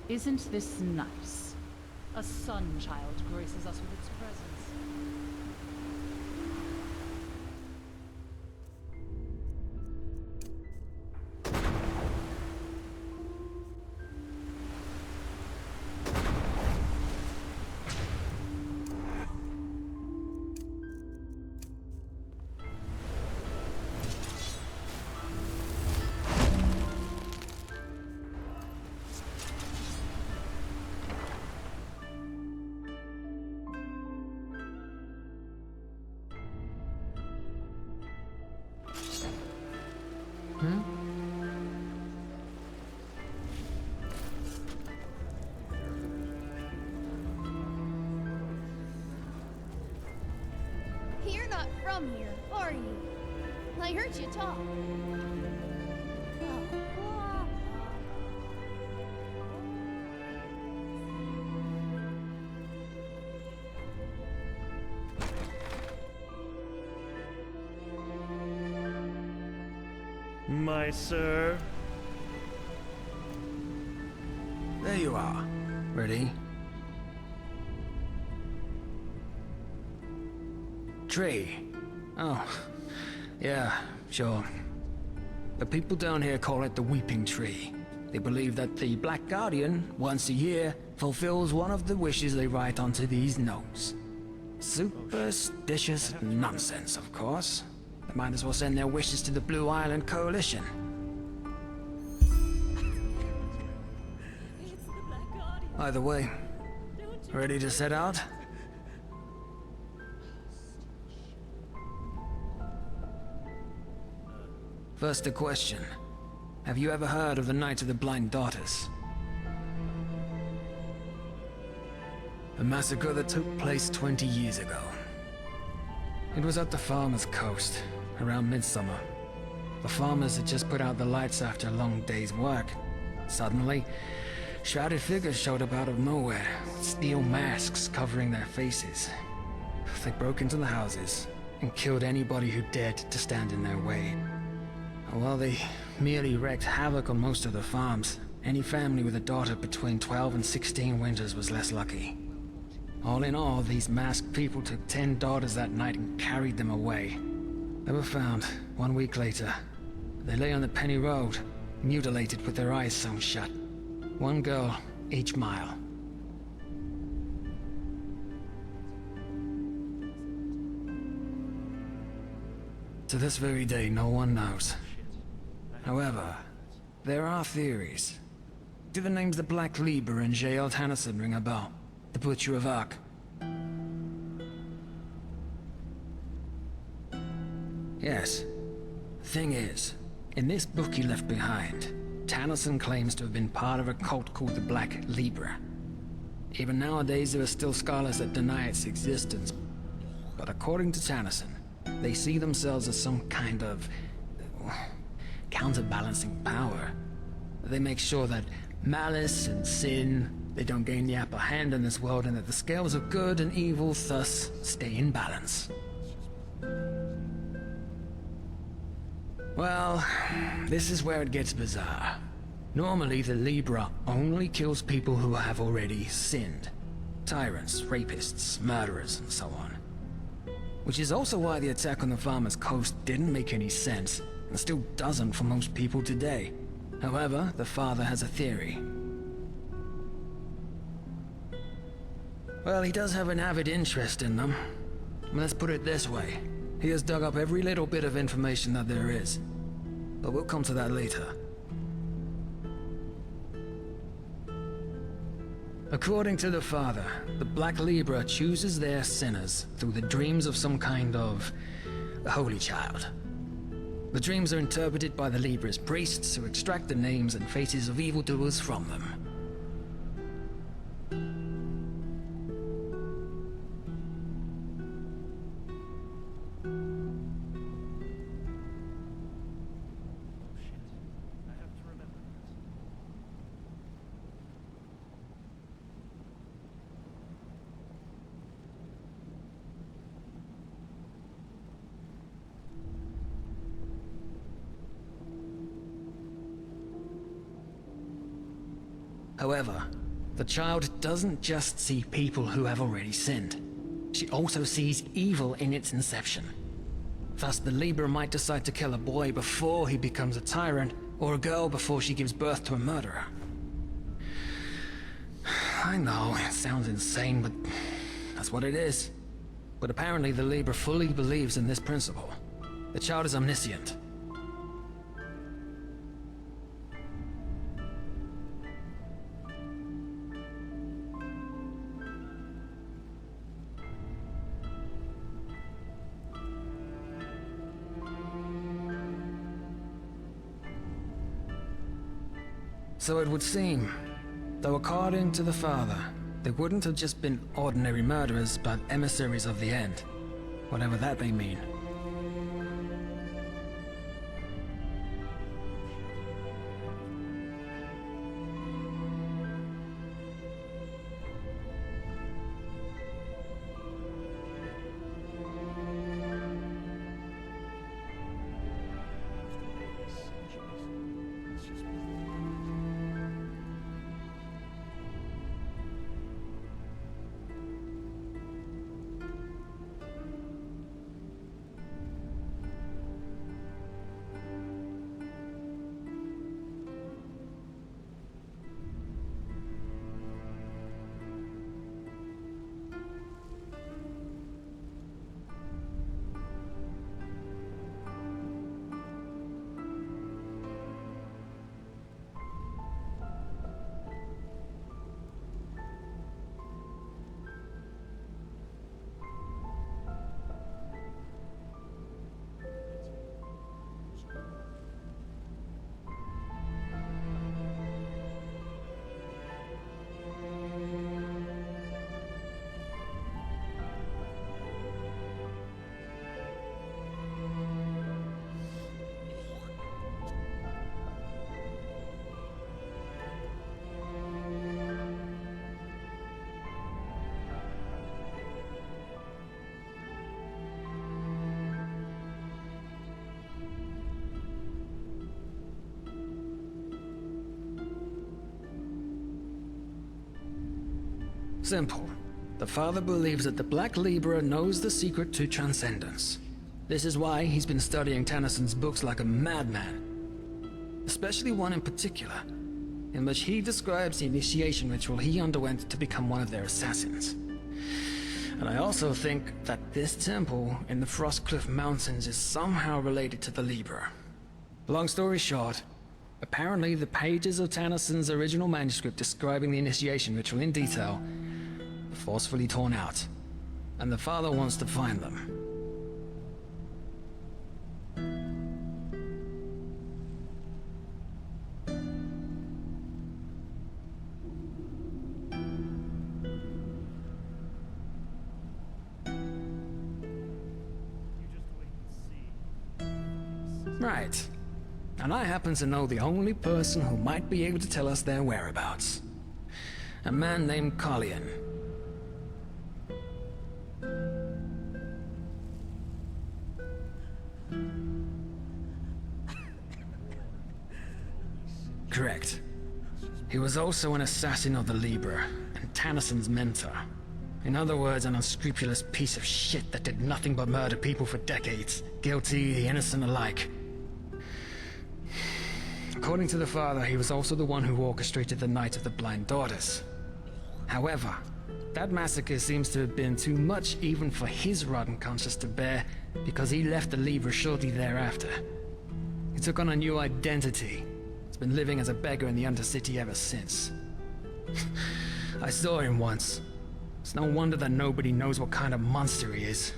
Isn't this nice? A sun child graces us with its presence. You're not from here, are you? I heard you talk. My sir. There you are. Ready? Tree. Oh, yeah, sure. The people down here call it the Weeping Tree. They believe that the Black Guardian, once a year, fulfills one of the wishes they write onto these notes. Superstitious nonsense, of course. They might as well send their wishes to the Blue Island Coalition. Either way, ready to set out? First a question. Have you ever heard of the Night of the Blind Daughters? A massacre that took place 20 years ago. It was at the farmer's coast, around midsummer. The farmers had just put out the lights after a long day's work. Suddenly, shrouded figures showed up out of nowhere, with steel masks covering their faces. They broke into the houses and killed anybody who dared to stand in their way. While they merely wreaked havoc on most of the farms, any family with a daughter between 12 and 16 winters was less lucky. All in all, these masked people took 10 daughters that night and carried them away. They were found 1 week later. They lay on the Penny Road, mutilated with their eyes sewn shut. 1 girl each mile. To this very day, no one knows. However, there are theories. Do the names the Black Lieber and J.L. Tennyson ring a bell? The Butcher of Ark? Yes. Thing is, in this book he left behind, Tennyson claims to have been part of a cult called the Black Lieber. Even nowadays there are still scholars that deny its existence. But according to Tennyson, they see themselves as some kind of counterbalancing power. They make sure that malice and sin, they don't gain the upper hand in this world, and that the scales of good and evil thus stay in balance. Well, this is where it gets bizarre. Normally the Libra only kills people who have already sinned. Tyrants, rapists, murderers, and so on. Which is also why the attack on the farmer's coast didn't make any sense, and still doesn't for most people today. However, the father has a theory. Well, he does have an avid interest in them. Let's put it this way. He has dug up every little bit of information that there is. But we'll come to that later. According to the father, the Black Libra chooses their sinners through the dreams of some kind of holy child. The dreams are interpreted by the Libra's priests who extract the names and faces of evildoers from them. However, the child doesn't just see people who have already sinned. She also sees evil in its inception. Thus, the Libra might decide to kill a boy before he becomes a tyrant, or a girl before she gives birth to a murderer. I know, it sounds insane, but that's what it is. But apparently the Libra fully believes in this principle. The child is omniscient. So it would seem, though according to the father, they wouldn't have just been ordinary murderers, but emissaries of the end, whatever that may mean. Simple. The father believes that the Black Libra knows the secret to transcendence. This is why he's been studying Tennyson's books like a madman. Especially one in particular, in which he describes the initiation ritual he underwent to become one of their assassins. And I also think that this temple in the Frostcliff Mountains is somehow related to the Libra. Long story short, apparently the pages of Tennyson's original manuscript describing the initiation ritual in detail were forcefully torn out, and the father wants to find them. Right. And I happen to know the only person who might be able to tell us their whereabouts. A man named Collian. Correct. He was also an assassin of the Libra, and Tennyson's mentor. In other words, an unscrupulous piece of shit that did nothing but murder people for decades, guilty, the innocent alike. According to the father, he was also the one who orchestrated the Night of the Blind Daughters. However, that massacre seems to have been too much even for his rotten conscience to bear, because he left the Libra shortly thereafter. He took on a new identity. He's been living as a beggar in the Undercity ever since. I saw him once. It's no wonder that nobody knows what kind of monster he is.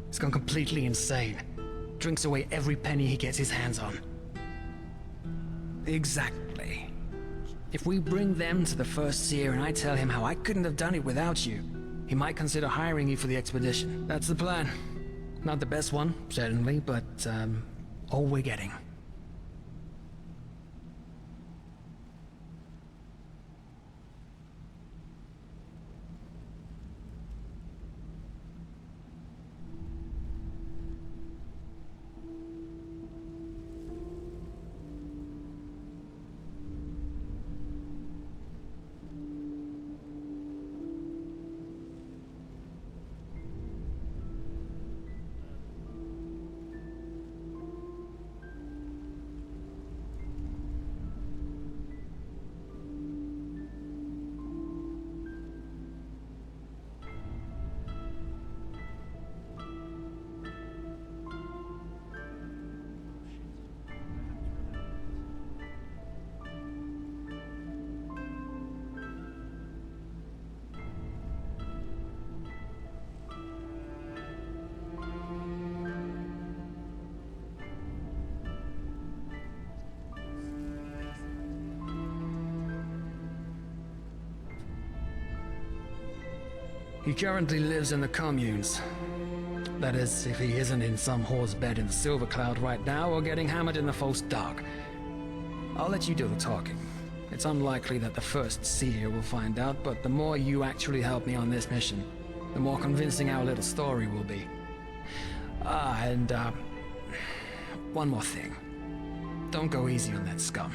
He's gone completely insane. Drinks away every penny he gets his hands on. Exactly. If we bring them to the First Seer and I tell him how I couldn't have done it without you, he might consider hiring you for the expedition. That's the plan. Not the best one, certainly, but, all we're getting. He currently lives in the communes. That is, if he isn't in some whore's bed in the Silver Cloud right now or getting hammered in the false dark. I'll let you do the talking. It's unlikely that the first seer will find out, but the more you actually help me on this mission, the more convincing our little story will be. One more thing. Don't go easy on that scum.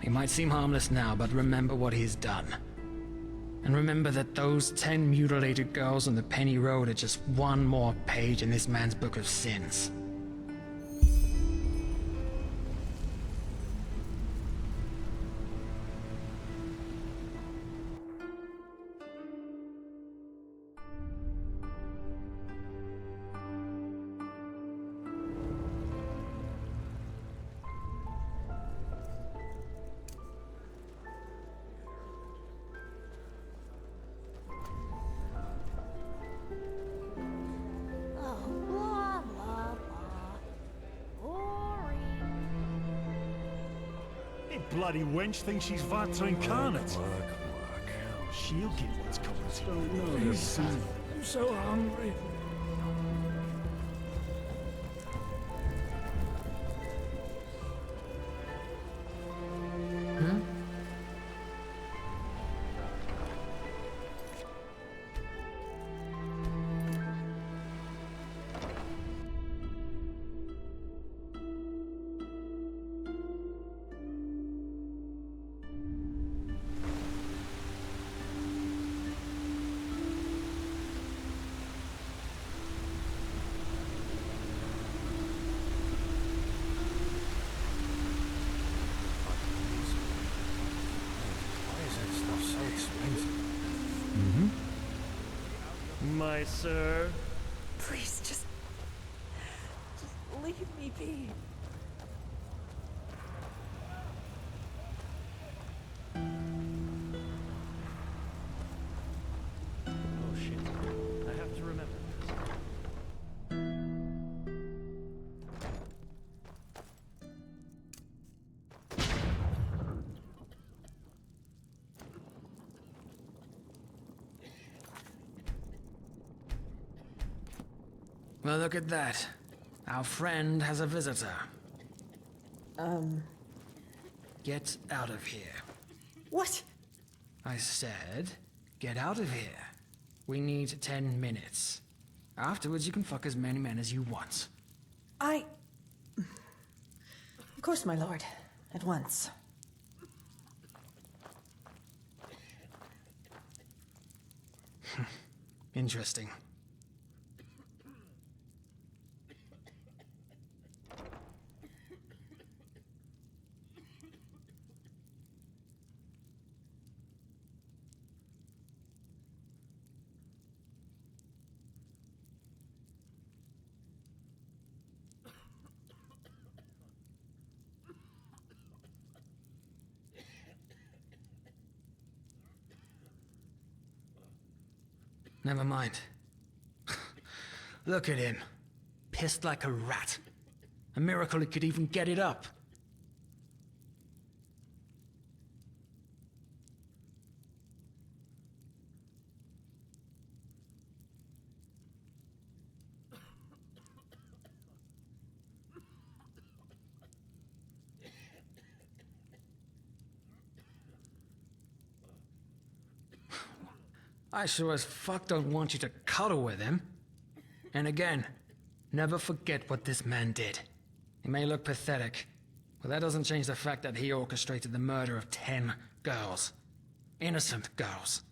He might seem harmless now, but remember what he's done. And remember that those 10 mutilated girls on the Penny Road are just one more page in this man's book of sins. Bloody wench thinks she's Vata incarnate. She'll get what's coming to her. I'm so hungry. My sir. Please, just leave me be. Oh shit. I have to remember this. Well, look at that. Our friend has a visitor. Get out of here. What? I said, get out of here. We need 10 minutes. Afterwards, you can fuck as many men as you want. Of course, my lord. At once. Interesting. Never mind. Look at him. Pissed like a rat. A miracle he could even get it up. I sure as fuck don't want you to cuddle with him. And again, never forget what this man did. He may look pathetic, but that doesn't change the fact that he orchestrated the murder of 10 girls. Innocent girls.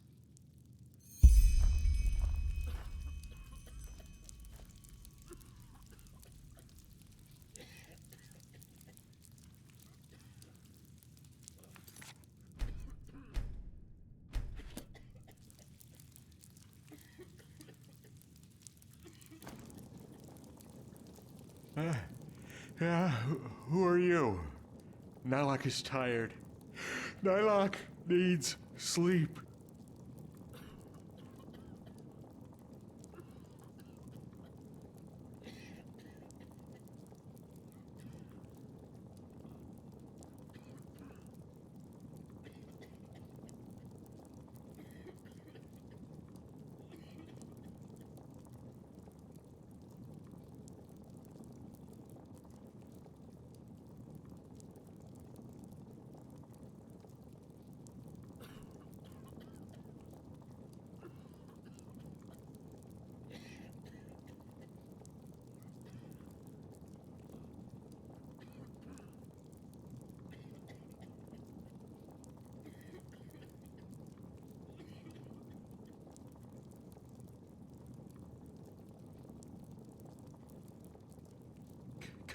Yeah, who are you? Nylock is tired. Nylock needs sleep.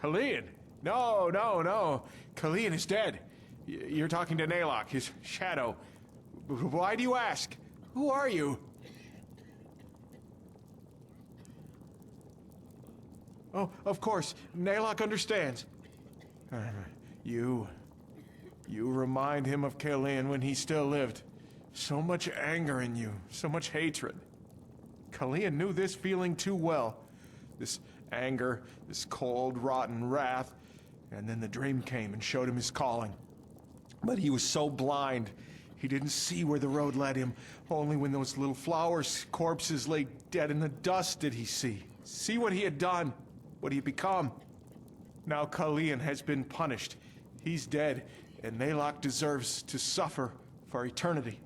Kalian? No, no, no. Kalian is dead. You're talking to Naylock, his shadow. Why do you ask? Who are you? Oh, of course. Naylock understands. You remind him of Kalian when he still lived. So much anger in you, so much hatred. Kalian knew this feeling too well. This anger, this cold, rotten wrath. And then the dream came and showed him his calling. But he was so blind, he didn't see where the road led him. Only when those little flowers' corpses lay dead in the dust did he see what he had done, what he had become. Now Kalian has been punished. He's dead, and Naylock deserves to suffer for eternity.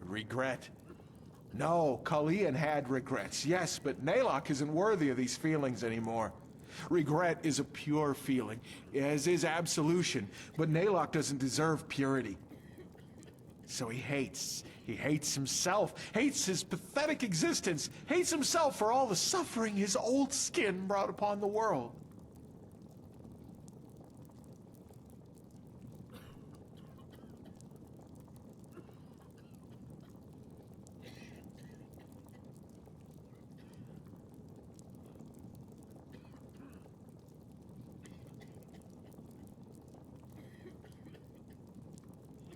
Regret? No, Kalian had regrets, yes, but Naylock isn't worthy of these feelings anymore. Regret is a pure feeling, as is absolution, but Naylock doesn't deserve purity. So he hates himself, hates his pathetic existence, hates himself for all the suffering his old skin brought upon the world.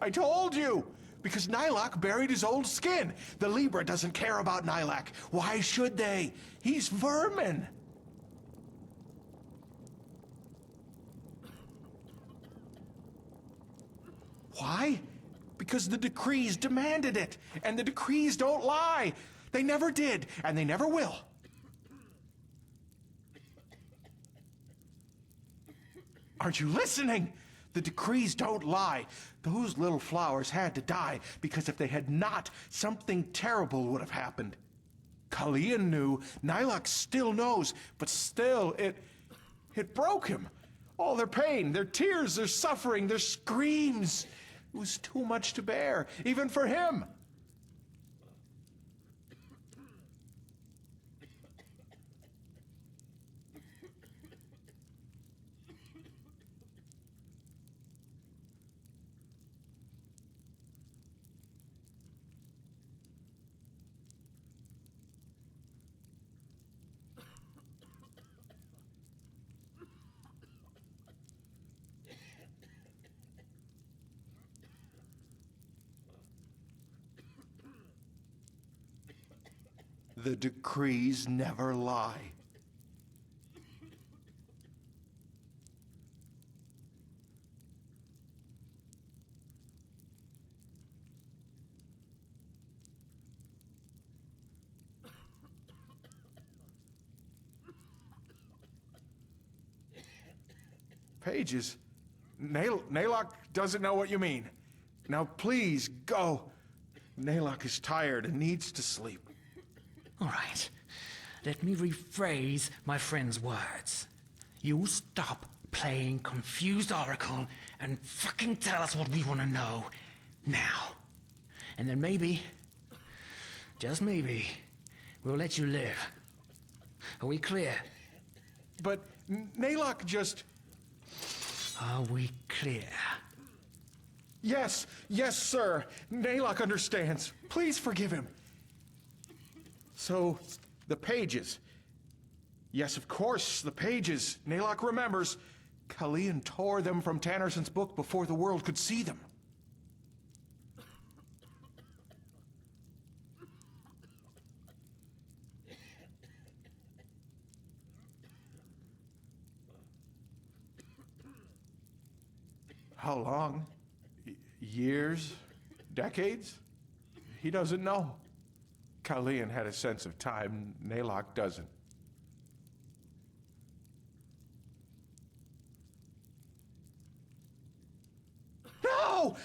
I told you! Because Naylock buried his old skin. The Libra doesn't care about Naylock. Why should they? He's vermin. Why? Because the decrees demanded it. And the decrees don't lie. They never did, and they never will. Aren't you listening? The decrees don't lie. Those little flowers had to die, because if they had not, something terrible would have happened. Kalian knew, Naylock still knows, but still, it broke him. All their pain, their tears, their suffering, their screams. It was too much to bear, even for him. The decrees never lie. Pages? Naylock doesn't know what you mean. Now please, go. Naylock is tired and needs to sleep. All right. Let me rephrase my friend's words. You stop playing confused oracle and fucking tell us what we want to know now. And then maybe, just maybe, we'll let you live. Are we clear? But Naylock just... Are we clear? Yes, sir. Naylock understands. Please forgive him. So, the pages. Yes, of course, the pages. Naylock remembers. Kalian tore them from Tannerson's book before the world could see them. How long? Years? Decades? He doesn't know. Kalian had a sense of time. Naylock doesn't. No!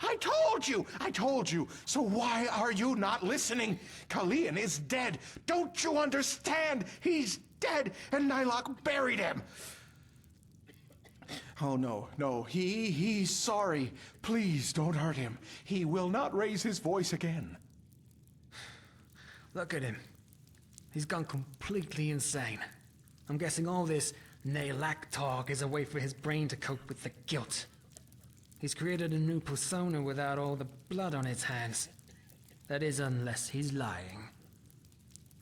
I told you! I told you! So why are you not listening? Kalian is dead! Don't you understand? He's dead, and Naylock buried him! Oh, no, he's sorry. Please don't hurt him. He will not raise his voice again. Look at him. He's gone completely insane. I'm guessing all this Naylock talk is a way for his brain to cope with the guilt. He's created a new persona without all the blood on his hands. That is, unless he's lying.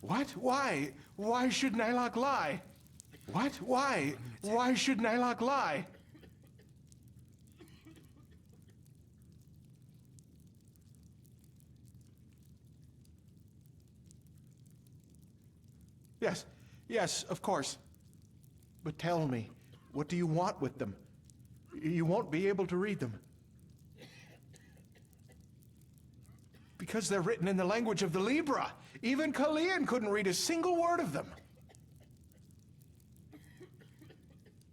What? Why? Why should Naylock lie? What? Why? Why should Naylock lie? Yes, of course. But tell me, what do you want with them? You won't be able to read them. Because they're written in the language of the Libra. Even Kalian couldn't read a single word of them.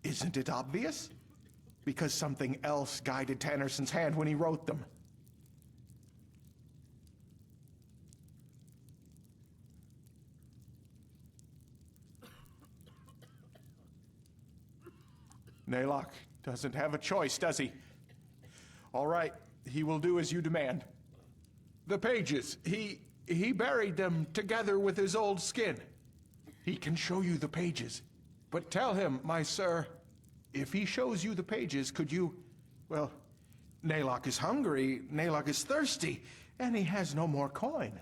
Isn't it obvious? Because something else guided Tannerson's hand when he wrote them. Naylock doesn't have a choice, does he? All right, he will do as you demand. The pages, he buried them together with his old skin. He can show you the pages. But tell him, my sir, if he shows you the pages, could you... Well, Naylock is hungry, Naylock is thirsty, and he has no more coin.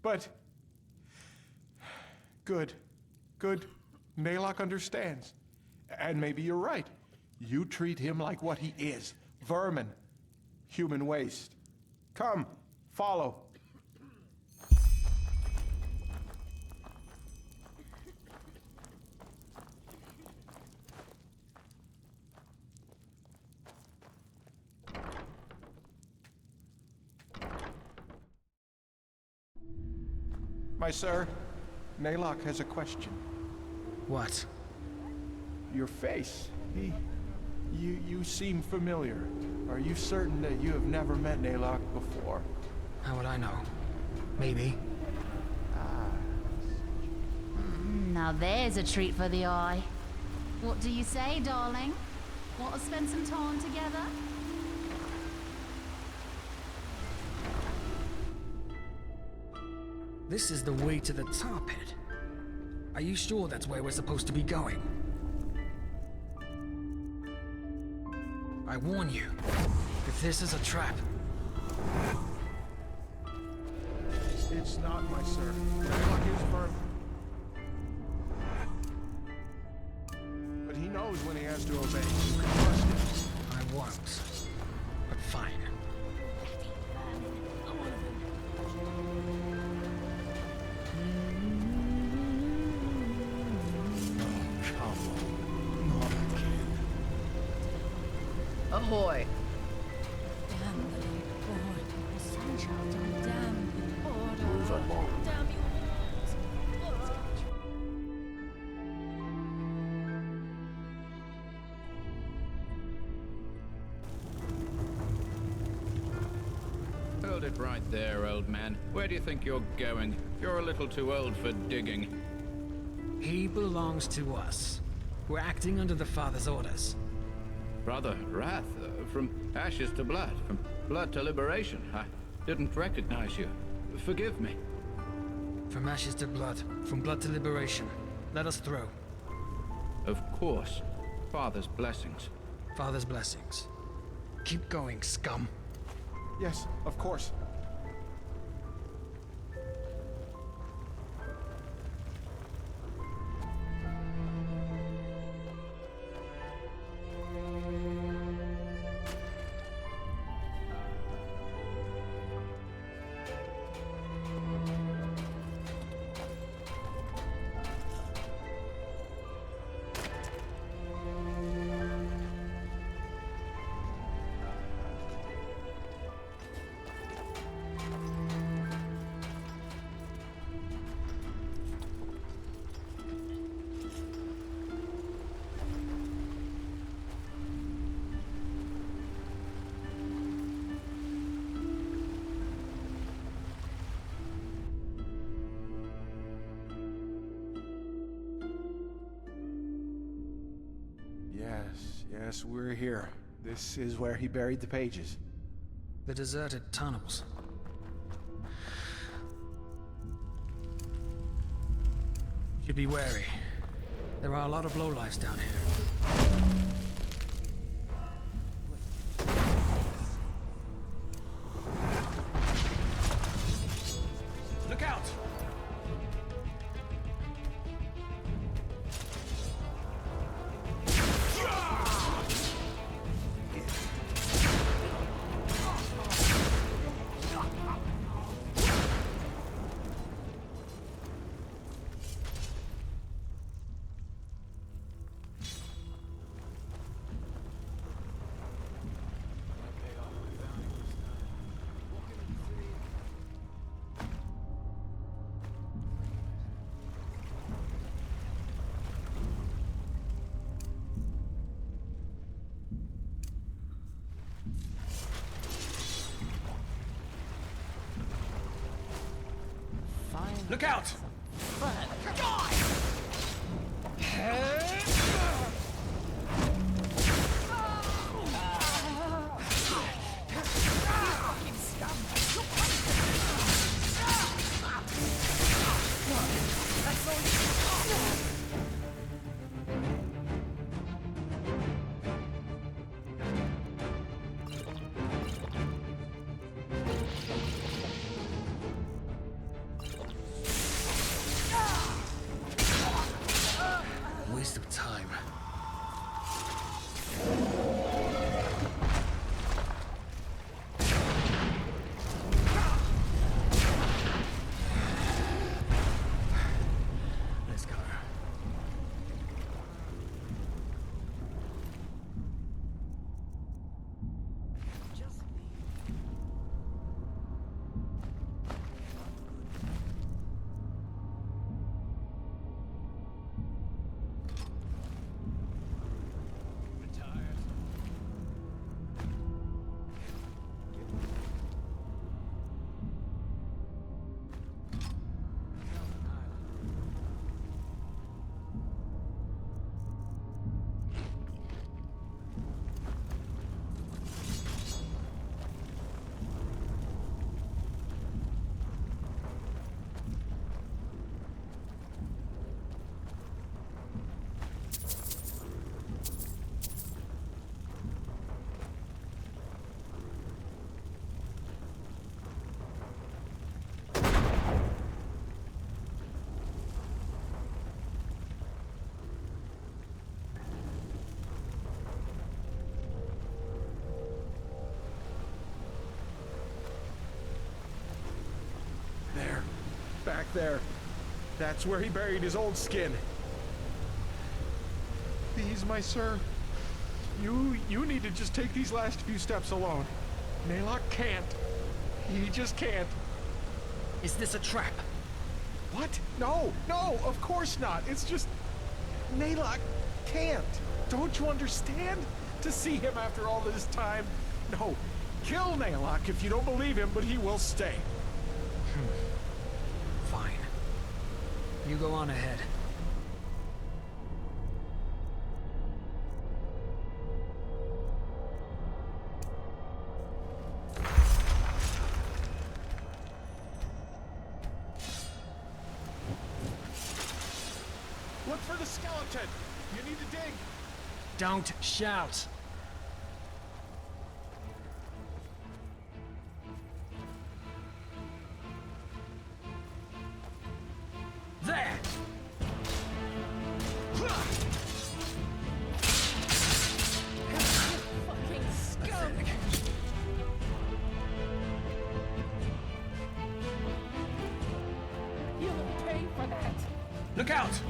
But... Good. Naylock understands. And maybe you're right. You treat him like what he is. Vermin. Human waste. Come, follow. My sir, Naylock has a question. What? Your face. You seem familiar. Are you certain that you have never met Naylock before? How would I know? Maybe. Now there's a treat for the eye. What do you say, darling? Want to spend some time together? This is the way to the tar pit. Are you sure that's where we're supposed to be going? I warn you, if this is a trap... It's not, my sir. Naylock is firm. But he knows when he has to obey. You can trust him. I won't. But fine. Ahoy! Damn the late board. The sun child don't damn the order. Move along. Damn you walls. Hold it right there, old man. Where do you think you're going? You're a little too old for digging. He belongs to us. We're acting under the Father's orders. Brother Wrath, from ashes to blood, from blood to liberation. I didn't recognize you. Forgive me. From ashes to blood, from blood to liberation. Let us through. Of course. Father's blessings. Father's blessings. Keep going, scum. Yes, of course. Yes, we're here. This is where he buried the pages. The deserted tunnels. You should be wary. There are a lot of lowlifes down here. Look out! Look out! Waste of time. Let's go. Back there. That's where he buried his old skin. Please, my sir. You need to just take these last few steps alone. Naylock can't. He just can't. Is this a trap? What? No, of course not. It's just... Naylock can't. Don't you understand? To see him after all this time. No, kill Naylock if you don't believe him, but he will stay. Fine. You go on ahead. Ted, you need to dig. Don't shout. There! Fucking scum! You'll pay for that! Look out!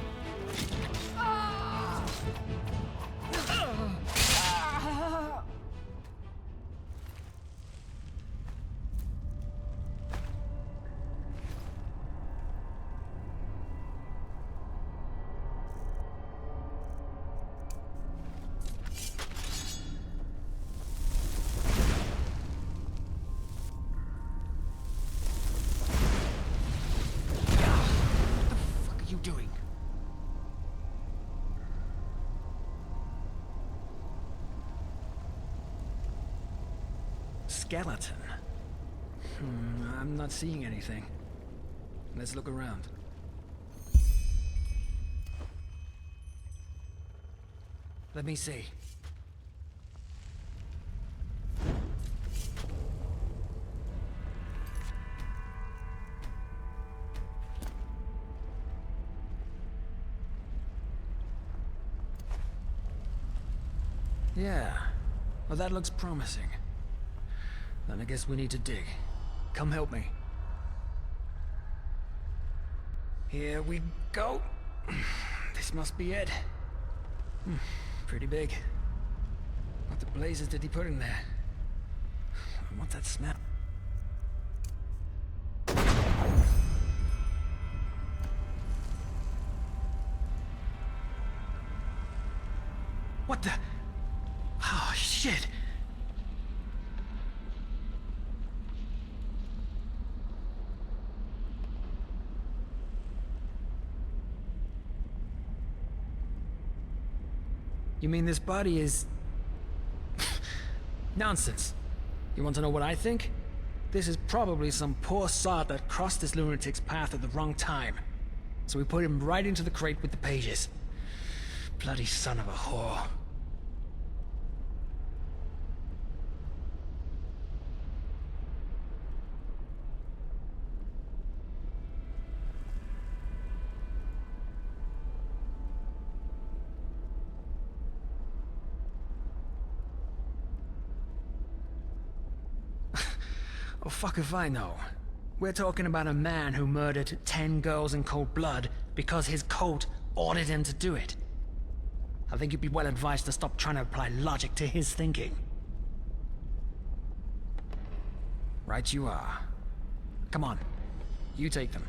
What are you doing? Skeleton. I'm not seeing anything. Let's look around. Let me see. Yeah. Well, that looks promising. Then I guess we need to dig. Come help me. Here we go. This must be it. Pretty big. What the blazes did he put in there? What's that smell? What the? Oh, shit! You mean this body is... Nonsense. You want to know what I think? This is probably some poor sod that crossed this lunatic's path at the wrong time. So we put him right into the crate with the pages. Bloody son of a whore. Oh, fuck if I know. We're talking about a man who murdered 10 girls in cold blood because his cult ordered him to do it. I think you'd be well advised to stop trying to apply logic to his thinking. Right you are. Come on, you take them.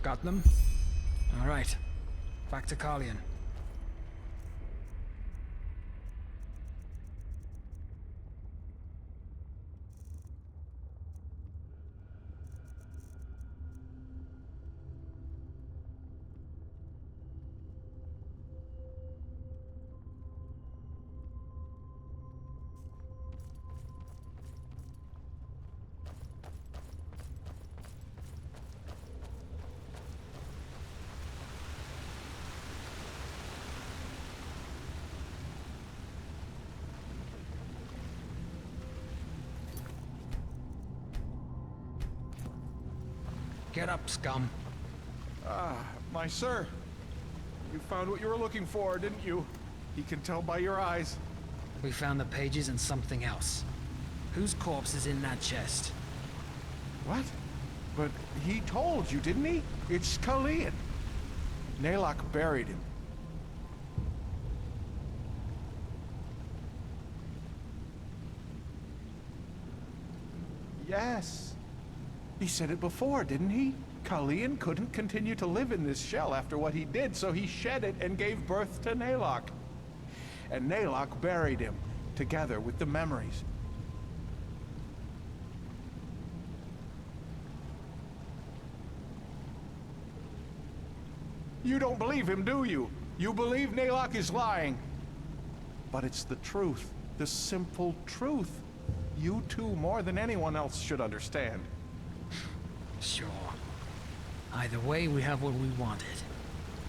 Got them? All right. Back to Carlion. Get up, scum. My sir. You found what you were looking for, didn't you? He can tell by your eyes. We found the pages and something else. Whose corpse is in that chest? What? But he told you, didn't he? It's Kalian. Naylock buried him. Yes. He said it before, didn't he? Kalian couldn't continue to live in this shell after what he did, so he shed it and gave birth to Naylock. And Naylock buried him, together with the memories. You don't believe him, do you? You believe Naylock is lying. But it's the truth, the simple truth. You two, more than anyone else, should understand. Sure. Either way, we have what we wanted.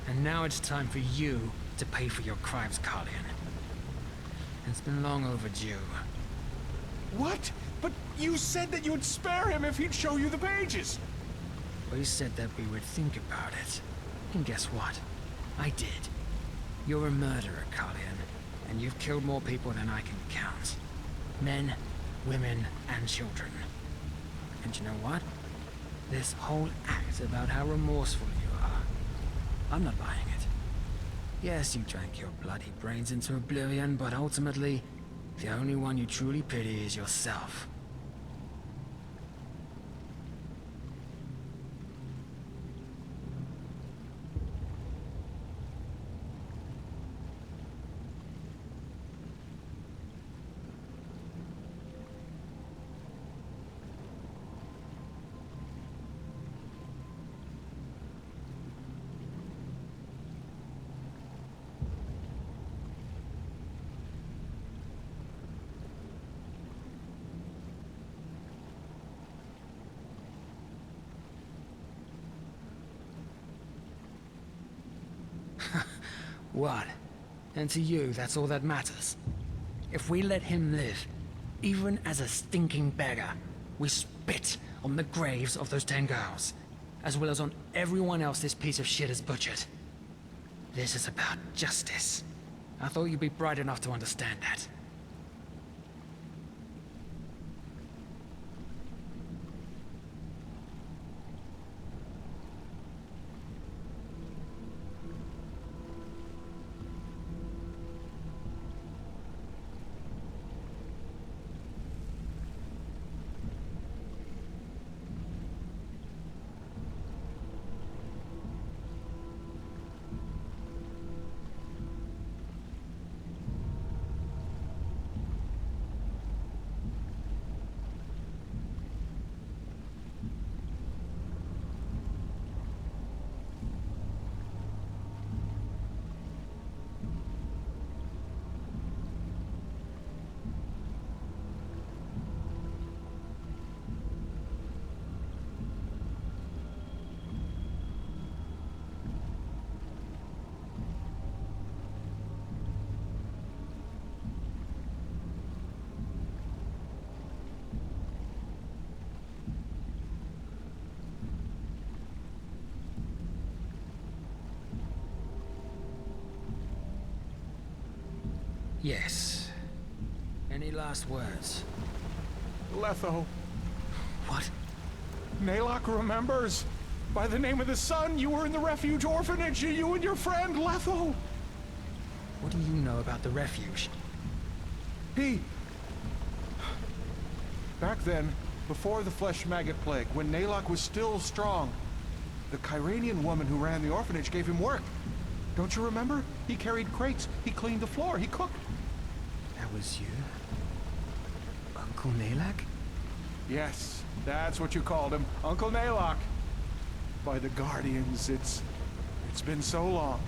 And now it's time for you to pay for your crimes, Kalian. It's been long overdue. What? But you said that you'd spare him if he'd show you the pages! We said that we would think about it. And guess what? I did. You're a murderer, Kalian. And you've killed more people than I can count. Men, women, and children. And you know what? This whole act about how remorseful you are, I'm not buying it. Yes, you drank your bloody brains into oblivion, but ultimately, the only one you truly pity is yourself. What? And to you, that's all that matters? If we let him live, even as a stinking beggar, we spit on the graves of those 10 girls, as well as on everyone else this piece of shit has butchered. This is about justice. I thought you'd be bright enough to understand that. Yes. Any last words? Letho. What? Naylock remembers. By the name of the sun, you were in the refuge orphanage, you and your friend, Letho. What do you know about the refuge? Back then, before the flesh maggot plague, when Naylock was still strong, the Kyranian woman who ran the orphanage gave him work. Don't you remember? He carried crates, he cleaned the floor, he cooked. That was you? Uncle Naylock? Yes, that's what you called him, Uncle Naylock. By the Guardians, it's been so long,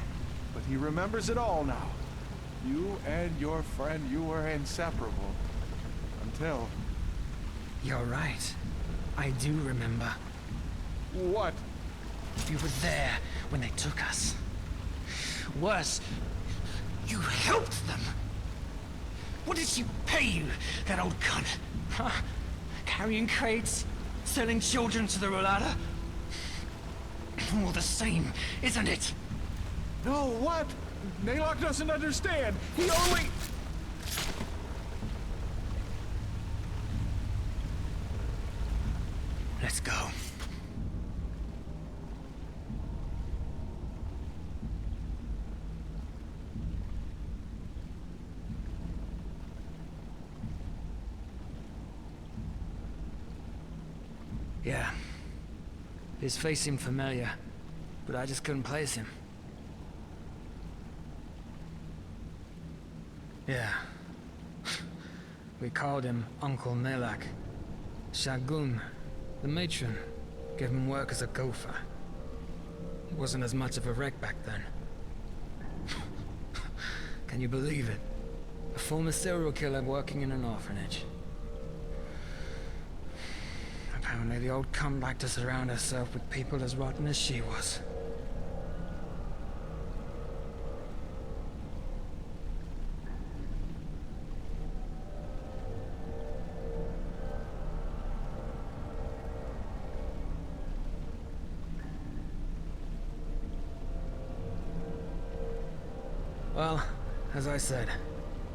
but he remembers it all now. You and your friend, you were inseparable. Until... You're right. I do remember. What? You were there when they took us. Worse, you helped them. What did she pay you, that old cunt? Huh? Carrying crates? Selling children to the Rolada? all the same, isn't it? No, what? Naylock doesn't understand. He only... Let's go. Yeah. His face seemed familiar, but I just couldn't place him. Yeah. We called him Uncle Naylock. Shagun, the matron, gave him work as a gopher. He wasn't as much of a wreck back then. Can you believe it? A former serial killer working in an orphanage. Apparently the old cunt liked to surround herself with people as rotten as she was. Well, as I said,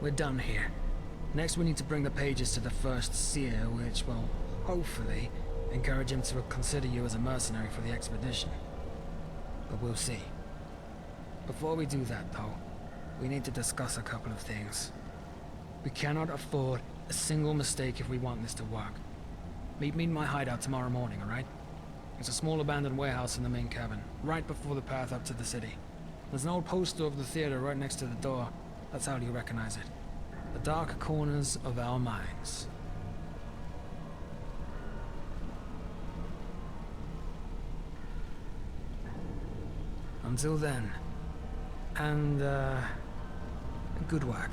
we're done here. Next we need to bring the pages to the first seer, which will, hopefully, encourage him to consider you as a mercenary for the expedition. But we'll see. Before we do that, though, we need to discuss a couple of things. We cannot afford a single mistake if we want this to work. Meet me in my hideout tomorrow morning, alright? It's a small abandoned warehouse in the main cabin, right before the path up to the city. There's an old poster of the theater right next to the door. That's how you recognize it. The dark corners of our minds. Until then, and good work.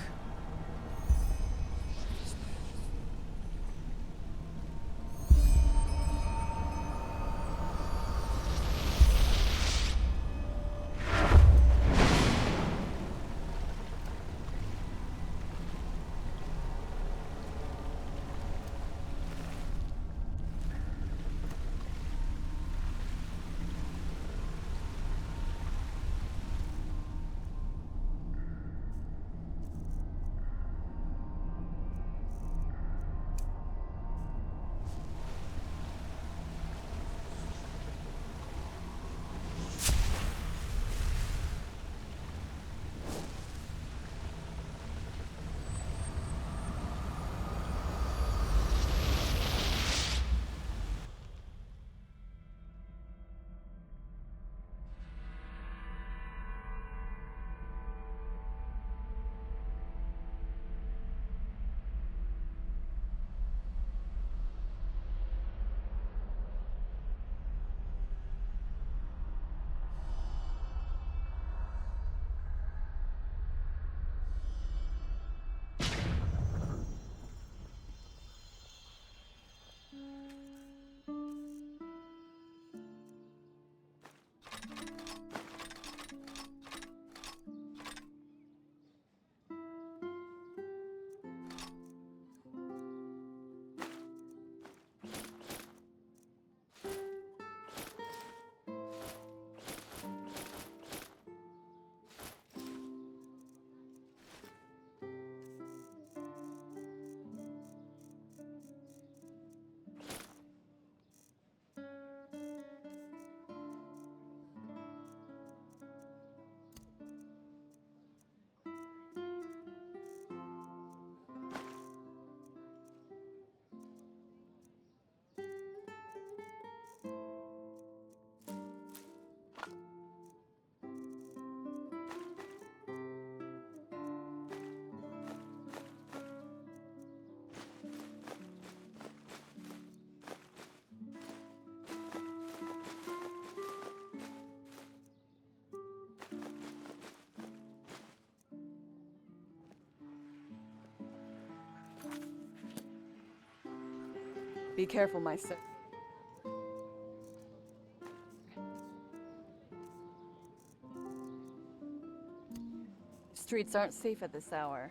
Be careful, my son. Streets aren't safe at this hour.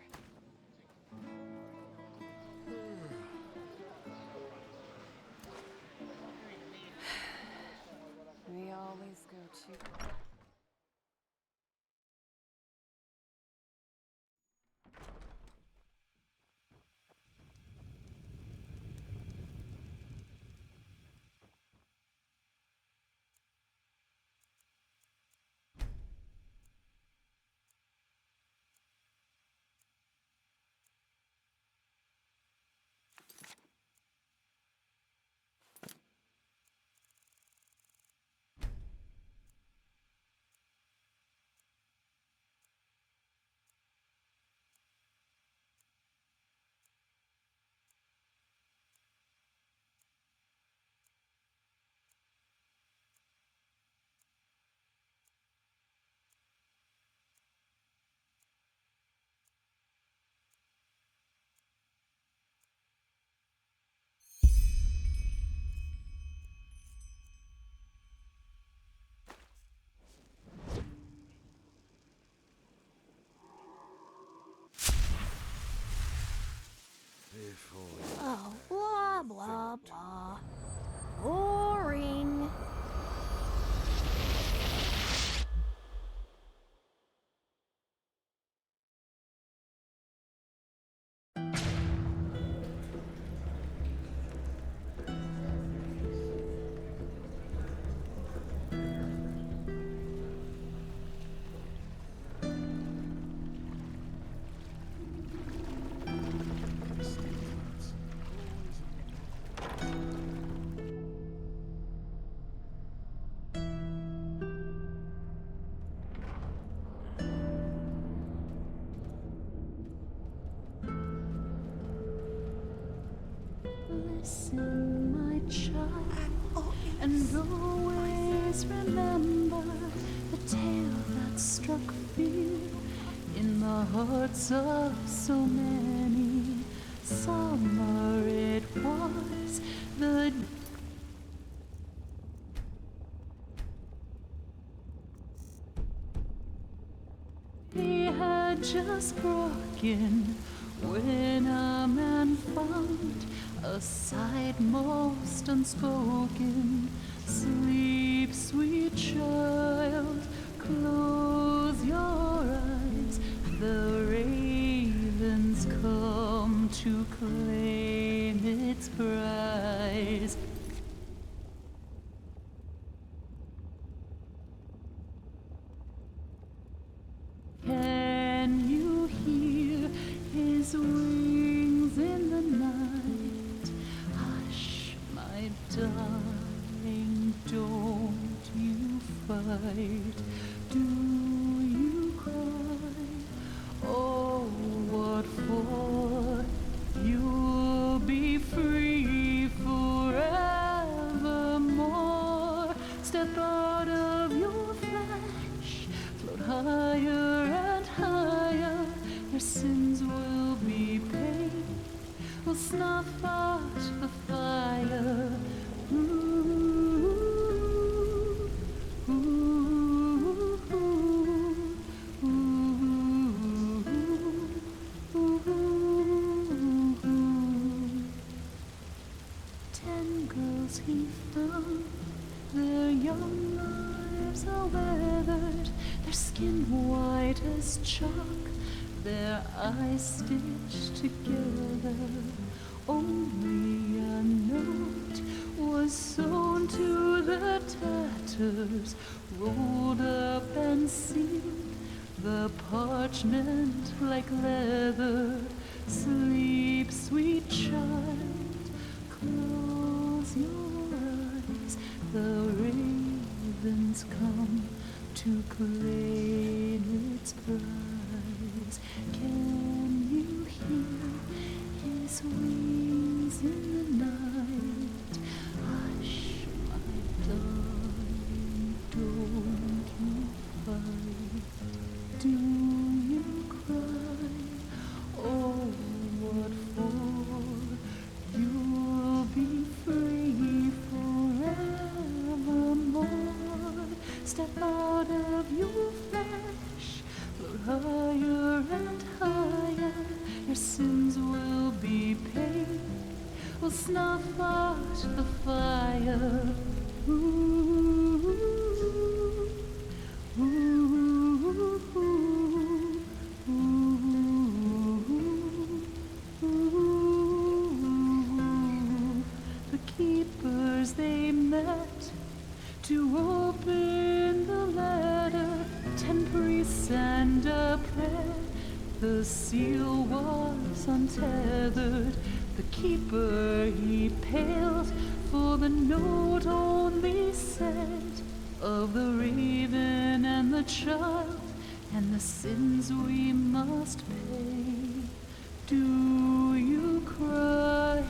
We always go. Listen, my child, and always remember the tale that struck fear in the hearts of so many. Summer it was, the he had just broken when a man found a sight most unspoken. Sleep, sweet child, close your eyes. The ravens come to claim its prize. Can you hear his wings in the night? Hush, my darling, don't you fight. Do you cry? Oh, what for? You'll be free forevermore. Step out of your flesh, float higher and higher. Your sins will be paid. We'll snuff out the fire. Ooh, ooh, ooh, ooh, ooh. 10 girls he found, their young lives are weathered, their skin white as chalk, their eyes stitched together. Only a note was sewn to the tatters, rolled up and sealed, the parchment like leather. Sleep, sweet child, close your eyes. The ravens come to claim its prize. Can you hear his wings in the night? Hush, my darling, don't you fight. Do you cry? Oh, what for? You'll be free forevermore. Step out of your flesh, float higher and higher. Your sins will be paid. We'll snuff out the fire. Ooh, ooh, ooh, ooh, ooh. The keepers they met to open the ladder. 10 priests and a prayer. The seal was untethered. The keeper he paled, for the note only said of the raven and the child and the sins we must pay. Do you cry?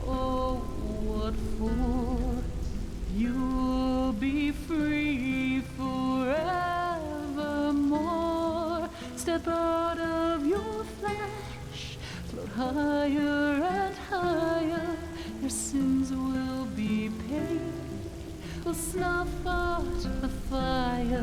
Oh, what for? You'll be free forevermore. Step out of your flesh, float higher and higher. Your sins will be paid. We'll snuff out the fire.